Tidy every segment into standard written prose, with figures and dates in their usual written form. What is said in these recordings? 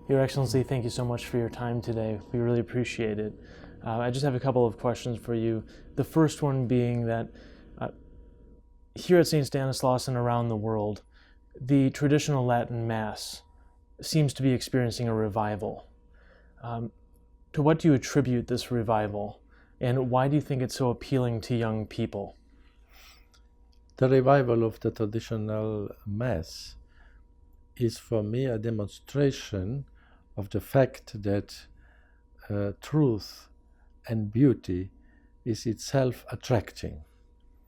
Your Excellency, thank you so much for your time today. We really appreciate it. I just have a couple of questions for you. The first one being that here at Saint Stanislaus and around the world, the traditional Latin Mass seems to be experiencing a revival. To what do you attribute this revival, and why do you think it's so appealing to young people? The revival of the traditional Mass is for me a demonstration of the fact that truth and beauty is itself attracting.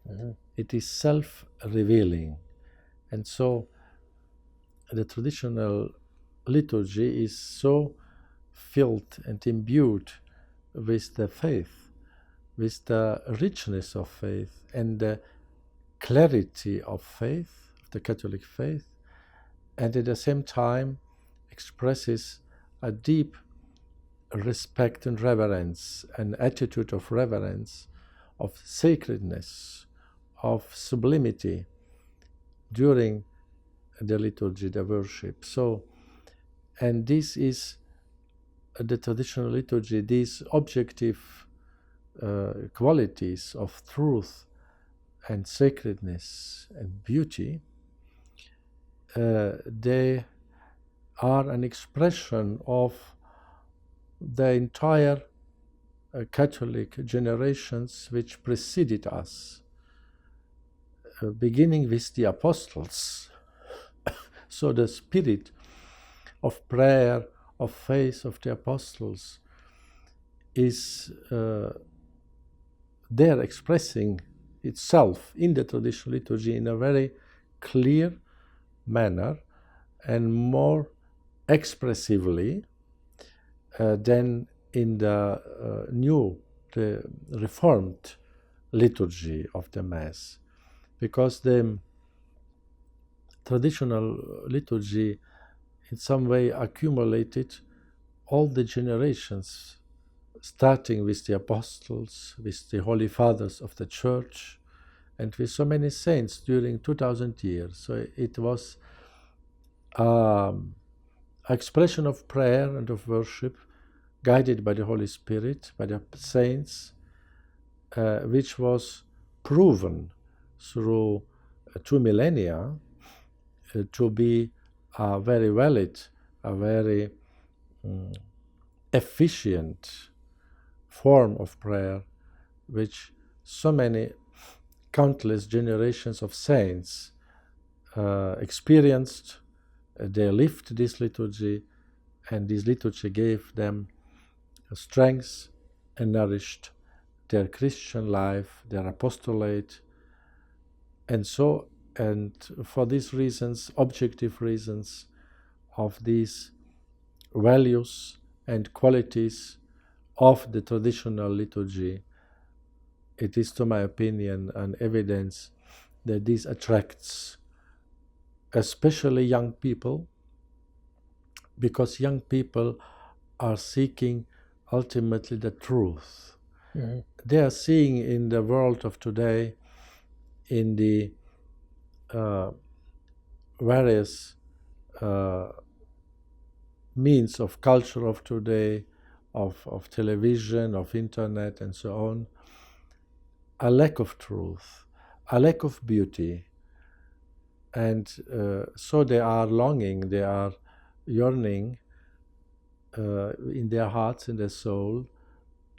Mm-hmm. It is self-revealing. And so the traditional liturgy is so filled and imbued with the faith, with the richness of faith and the clarity of faith, of the Catholic faith, and at the same time expresses a deep respect and reverence, an attitude of reverence, of sacredness, of sublimity during the liturgy, the worship. So, and this is the traditional liturgy, these objective qualities of truth and sacredness and beauty, they are an expression of the entire Catholic generations which preceded us, beginning with the apostles. So the spirit of prayer, of faith of the apostles is there expressing itself in the traditional liturgy in a very clear manner and more expressively than in the the Reformed liturgy of the Mass, because the traditional liturgy in some way accumulated all the generations, starting with the apostles, with the holy fathers of the church, and with so many saints during 2000 years. So it was expression of prayer and of worship guided by the Holy Spirit, by the saints, which was proven through 2 millennia to be a very valid, a very efficient form of prayer, which so many countless generations of saints experienced. They lived this liturgy, and this liturgy gave them strength and nourished their Christian life, their apostolate. And so, and for these reasons, objective reasons of these values and qualities of the traditional liturgy, it is, to my opinion, an evidence that this attracts especially young people, because young people are seeking ultimately the truth. Mm-hmm. They are seeing in the world of today, in the various means of culture of today, of television, of internet, and so on, a lack of truth, a lack of beauty. And so they are longing, they are yearning in their hearts, in their soul,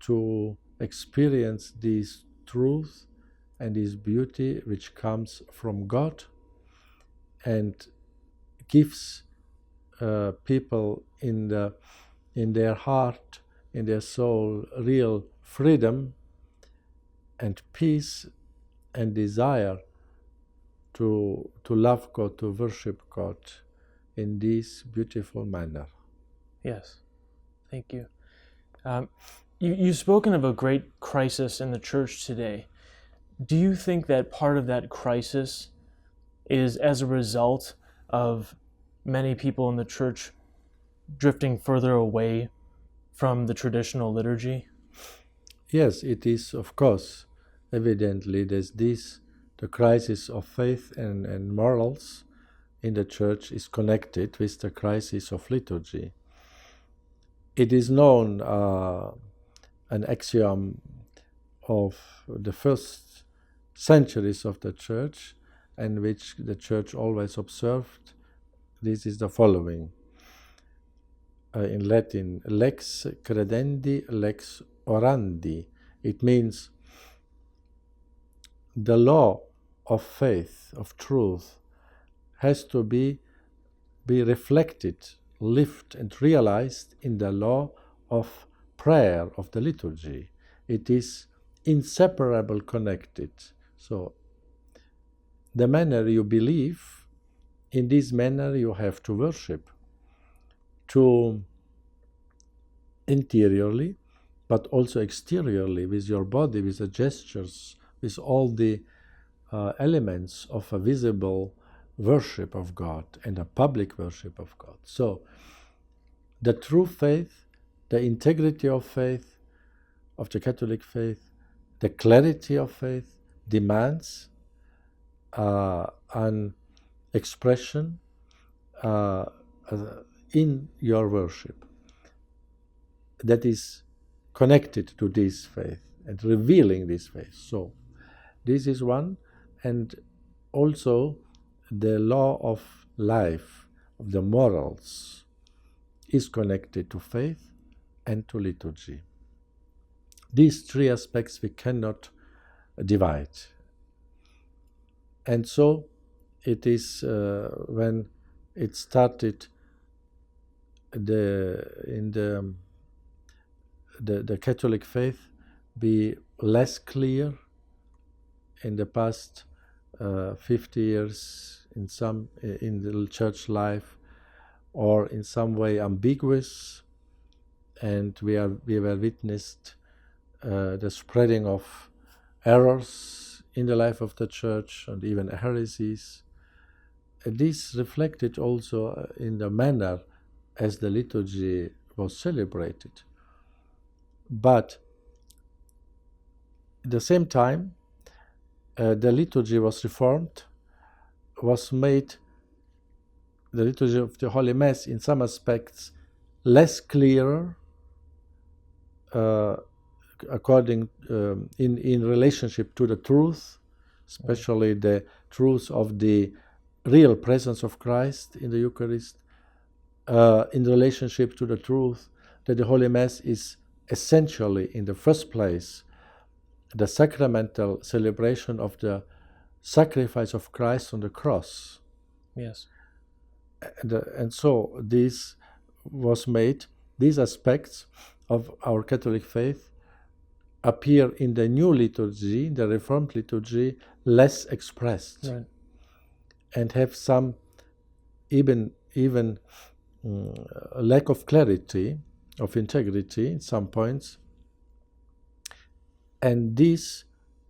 to experience this truth and this beauty which comes from God and gives people in their heart, in their soul, real freedom and peace and desire to love God, to worship God in this beautiful manner. Yes, thank you. You've spoken of a great crisis in the church today. Do you think that part of that crisis is as a result of many people in the church drifting further away from the traditional liturgy? Yes, it is, of course. Evidently, there's the crisis of faith and morals in the church is connected with the crisis of liturgy. It is known, an axiom of the first centuries of the Church, and which the Church always observed. This is the following. In Latin, lex credendi, lex orandi. It means the law of faith, of truth, has to be reflected, lived, and realized in the law of prayer, of the liturgy. It is inseparable connected. So, the manner you believe, in this manner you have to worship, to interiorly, but also exteriorly, with your body, with the gestures, with all the elements of a visible worship of God and a public worship of God. So, the true faith, the integrity of faith, of the Catholic faith, the clarity of faith demands an expression in your worship that is connected to this faith and revealing this faith. So, this is one, and also the law of life, of the morals, is connected to faith and to liturgy. These three aspects we cannot divide. And so it is when it started the Catholic faith be less clear in the past 50 years in the church life, or in some way ambiguous, and we were witnessed the spreading of errors in the life of the church and even heresies. This reflected also in the manner as the liturgy was celebrated. But at the same time, the liturgy was reformed, was made, the liturgy of the Holy Mass in some aspects less clearer, according in relationship to the truth, especially the truth of the real presence of Christ in the Eucharist, in relationship to the truth that the Holy Mass is essentially, in the first place, the sacramental celebration of the sacrifice of Christ on the cross. Yes. And so this was made, these aspects of our Catholic faith appear in the new liturgy, the Reformed liturgy, less expressed, Right. and have some even lack of clarity, of integrity in some points. And this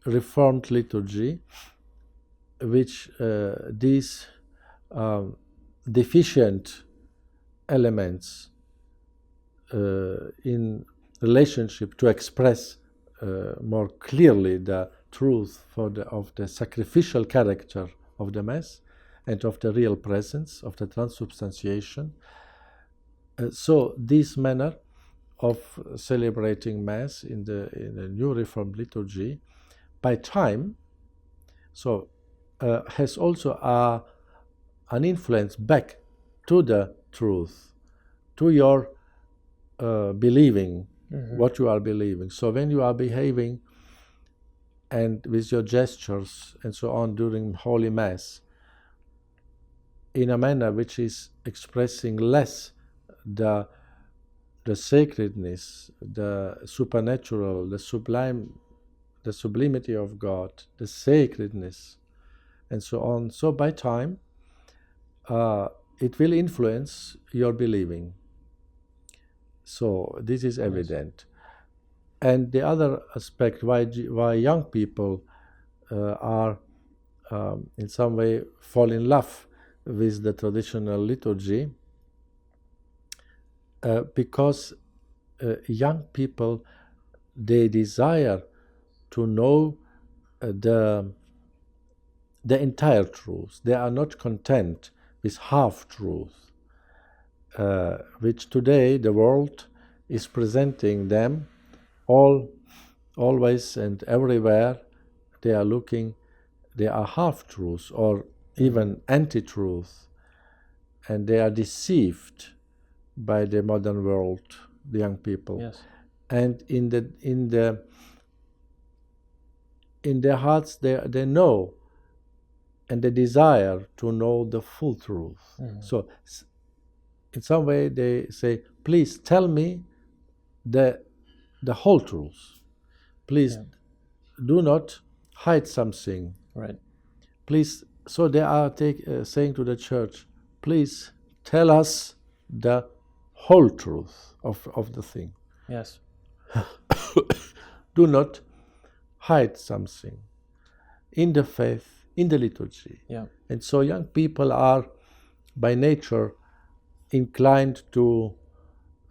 Reformed liturgy, which these deficient elements in relationship to express more clearly the truth of the sacrificial character of the Mass and of the real presence of the transubstantiation. So this manner of celebrating Mass in the new Reformed liturgy, by time, so has also an influence back to the truth, to your believing, what you are believing. So when you are behaving and with your gestures and so on during Holy Mass in a manner which is expressing less the sacredness, the supernatural, the sublime, the sublimity of God, the sacredness, and so on. So by time, it will influence your believing. So this is evident. Yes. And the other aspect why young people are in some way fall in love with the traditional liturgy, because young people, they desire to know the entire truth. They are not content with half truth, which today the world is presenting them always and everywhere. They are looking, they are half-truths or even anti-truth, and they are deceived by the modern world, the young people. Yes. And in their hearts, they know, and they desire to know the full truth. So in some way they say, please tell me the whole truth. Please do not hide something. Right. Please, so they are saying to the church, please tell us the whole truth of the thing. Yes. Do not hide something in the faith, in the liturgy. Yeah. And so young people are by nature inclined to,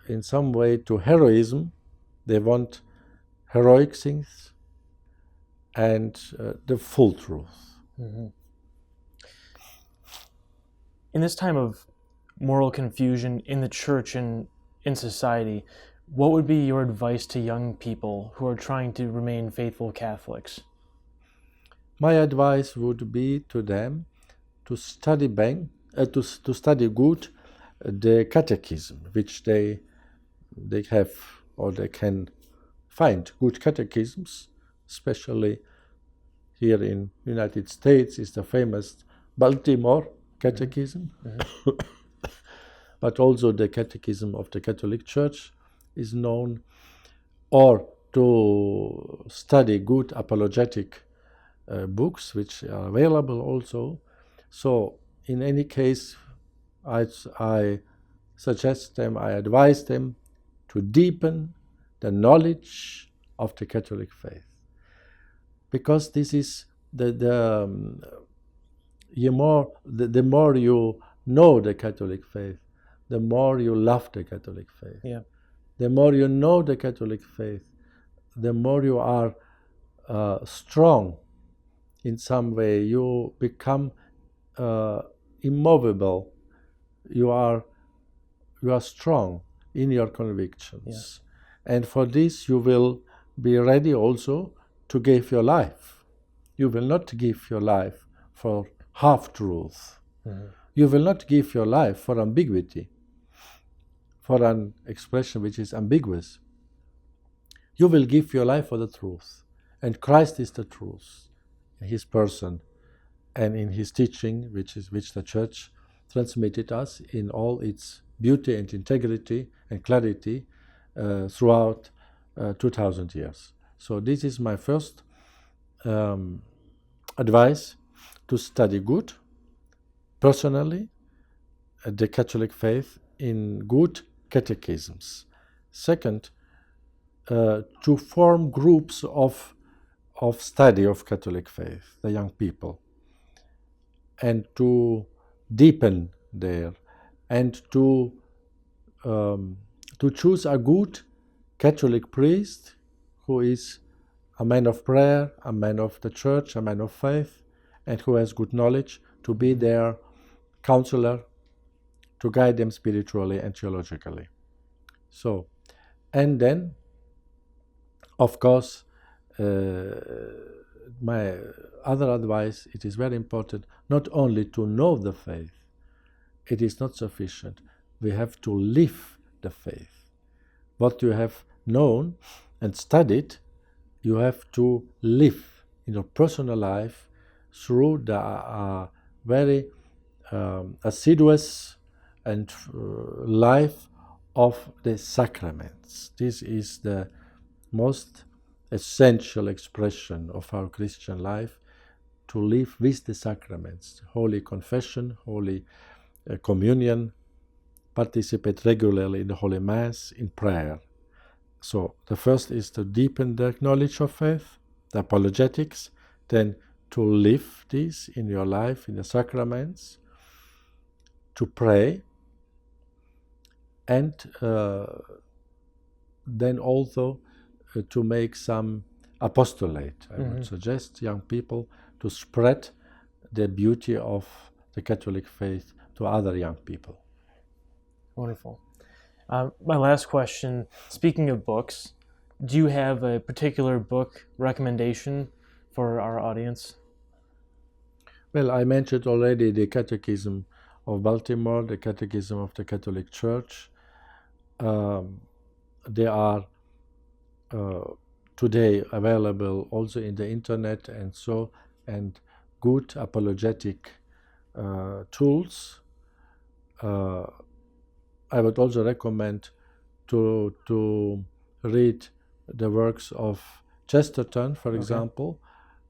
in some way, to heroism. They want heroic things and the full truth. In this time of moral confusion in the church and in society, what would be your advice to young people who are trying to remain faithful Catholics? My advice would be to them to study to study good the catechism, which they have, or they can find good catechisms, especially here in United States is the famous Baltimore Catechism, but also the Catechism of the Catholic Church is known, or to study good apologetic books which are available also. So in any case, I suggest them, I advise them to deepen the knowledge of the Catholic faith, because this is the more you know the Catholic faith, the more you love the Catholic faith. Yeah. The more you know the Catholic faith, the more you are strong in some way. You become immovable. You are strong in your convictions. Yes. And for this you will be ready also to give your life. You will not give your life for half-truth. You will not give your life for ambiguity, for an expression which is ambiguous. You will give your life for the truth. And Christ is the truth in his person and in his teaching, which the Church transmitted us in all its beauty and integrity and clarity throughout 2000 years. So this is my first advice, to study good, personally, the Catholic faith in good catechisms. Second, to form groups of study of Catholic faith, the young people, and to deepen there, and to choose a good Catholic priest who is a man of prayer, a man of the church, a man of faith, and who has good knowledge, to be their counselor, to guide them spiritually and theologically. So, and then, of course, my other advice, it is very important not only to know the faith. It is not sufficient. We have to live the faith. What you have known and studied, you have to live in your personal life through the very assiduous and life of the sacraments. This is the most essential expression of our Christian life, to live with the sacraments, Holy Confession, Holy Communion, participate regularly in the Holy Mass, in prayer. So the first is to deepen the knowledge of faith, the apologetics, then to live this in your life, in the sacraments, to pray, and then also to make some apostolate. I would suggest young people to spread the beauty of the Catholic faith to other young people. Wonderful. My last question, speaking of books, do you have a particular book recommendation for our audience? Well, I mentioned already the Catechism of Baltimore, the Catechism of the Catholic Church. They are today available also in the internet and good apologetic tools. I would also recommend to read the works of Chesterton, for example,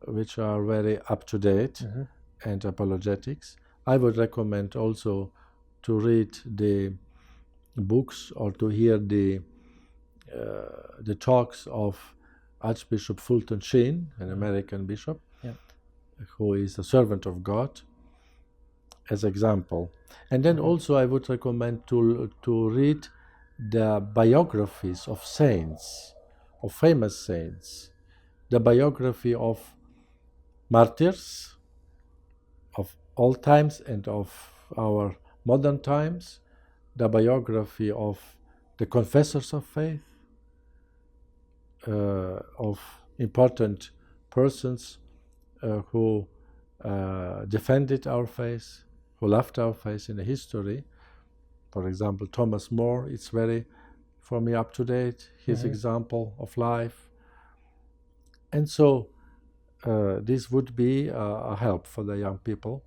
which are very up to date and apologetics. I would recommend also to read the books or to hear the talks of Archbishop Fulton Sheen, an American bishop, who is a servant of God, as example. And then also I would recommend to read the biographies of saints, of famous saints, the biography of martyrs of all times and of our modern times, the biography of the confessors of faith, of important persons who defended our faith, who loved our faith in the history. For example, Thomas More, it's very, for me, up to date, his example of life. And so this would be a help for the young people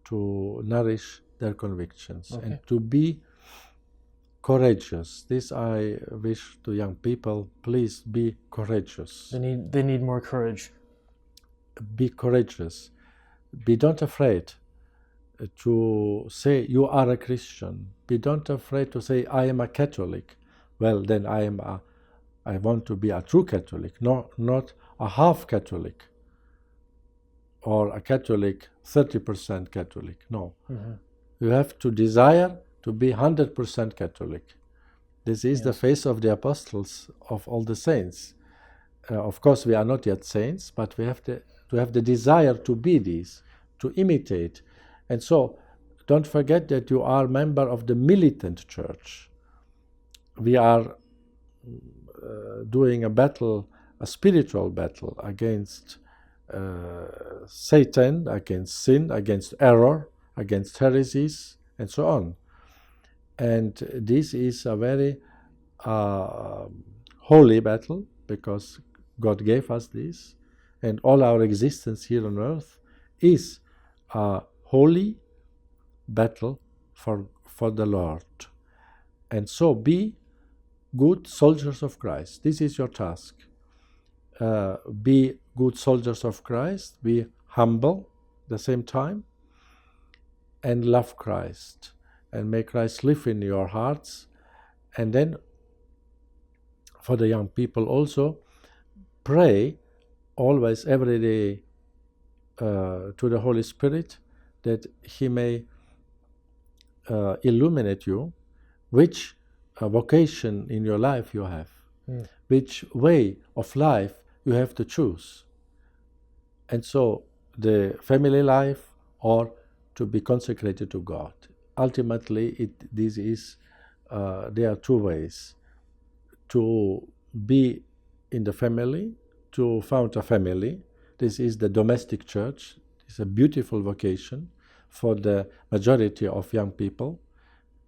to nourish their convictions and to be courageous. This I wish to young people, please be courageous. They need more courage. Be courageous. Be not afraid to say you are a Christian. Be not afraid to say I am a Catholic. Well, then I want to be a true Catholic, not a half Catholic or a Catholic, 30% Catholic. No. You have to desire to be 100% Catholic. This is the faith of the apostles, of all the saints. Of course, we are not yet saints, but we have to have the desire to be these, to imitate. And so, don't forget that you are a member of the militant church. We are doing a battle, a spiritual battle against Satan, against sin, against error, against heresies, and so on. And this is a very holy battle, because God gave us this, and all our existence here on earth is a holy battle for the Lord. And so be good soldiers of Christ. This is your task. Be good soldiers of Christ, be humble at the same time, and love Christ, and may Christ live in your hearts. And then for the young people also, pray always, every day, to the Holy Spirit, that He may illuminate you which vocation in your life you have, which way of life you have to choose. And so the family life, or to be consecrated to God. Ultimately, there are two ways: to be in the family, to found a family. This is the domestic church. It's a beautiful vocation for the majority of young people,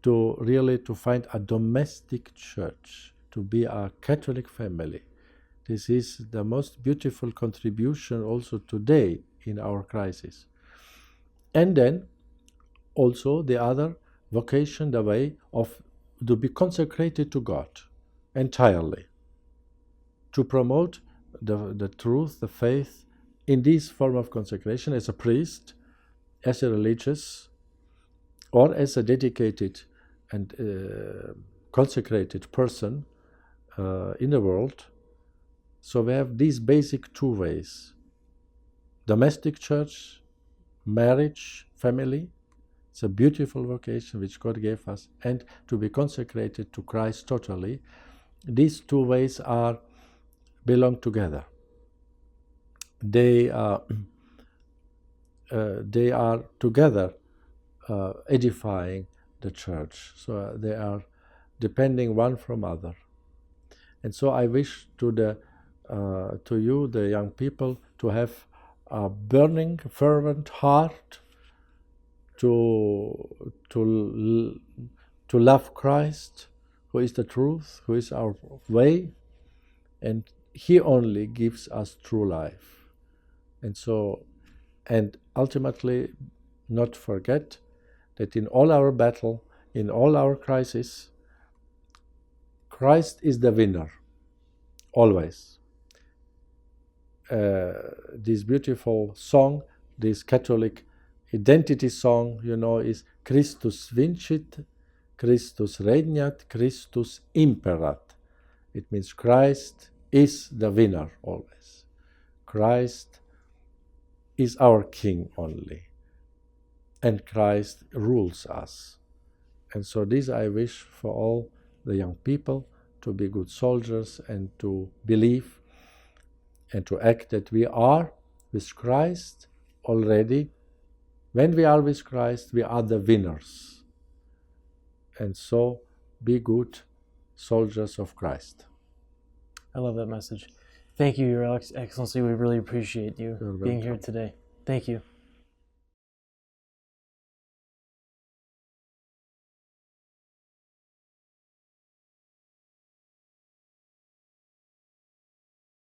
to find a domestic church, to be a Catholic family. This is the most beautiful contribution also today in our crisis. And then also the other vocation, the way of to be consecrated to God entirely, to promote the truth, the faith, in this form of consecration, as a priest, as a religious, or as a dedicated and consecrated person in the world. So we have these basic two ways: domestic church, marriage, family. It's a beautiful vocation which God gave us, and to be consecrated to Christ totally. These two ways belong together. They are together edifying the church. So they are depending one from other. And so I wish to you, the young people, to have a burning, fervent heart to love Christ, who is the truth, who is our way, and He only gives us true life. And ultimately, not forget that in all our battle, in all our crises, Christ is the winner, always. This beautiful song, this Catholic identity song, is Christus vincit, Christus regnat, Christus imperat. It means Christ is the winner always. Christ is our King only. And Christ rules us. And so this I wish for all the young people, to be good soldiers and to believe and to act that we are with Christ already. When we are with Christ, we are the winners. And so be good soldiers of Christ. I love that message. Thank you, Your Excellency. We really appreciate you being here today. Thank you.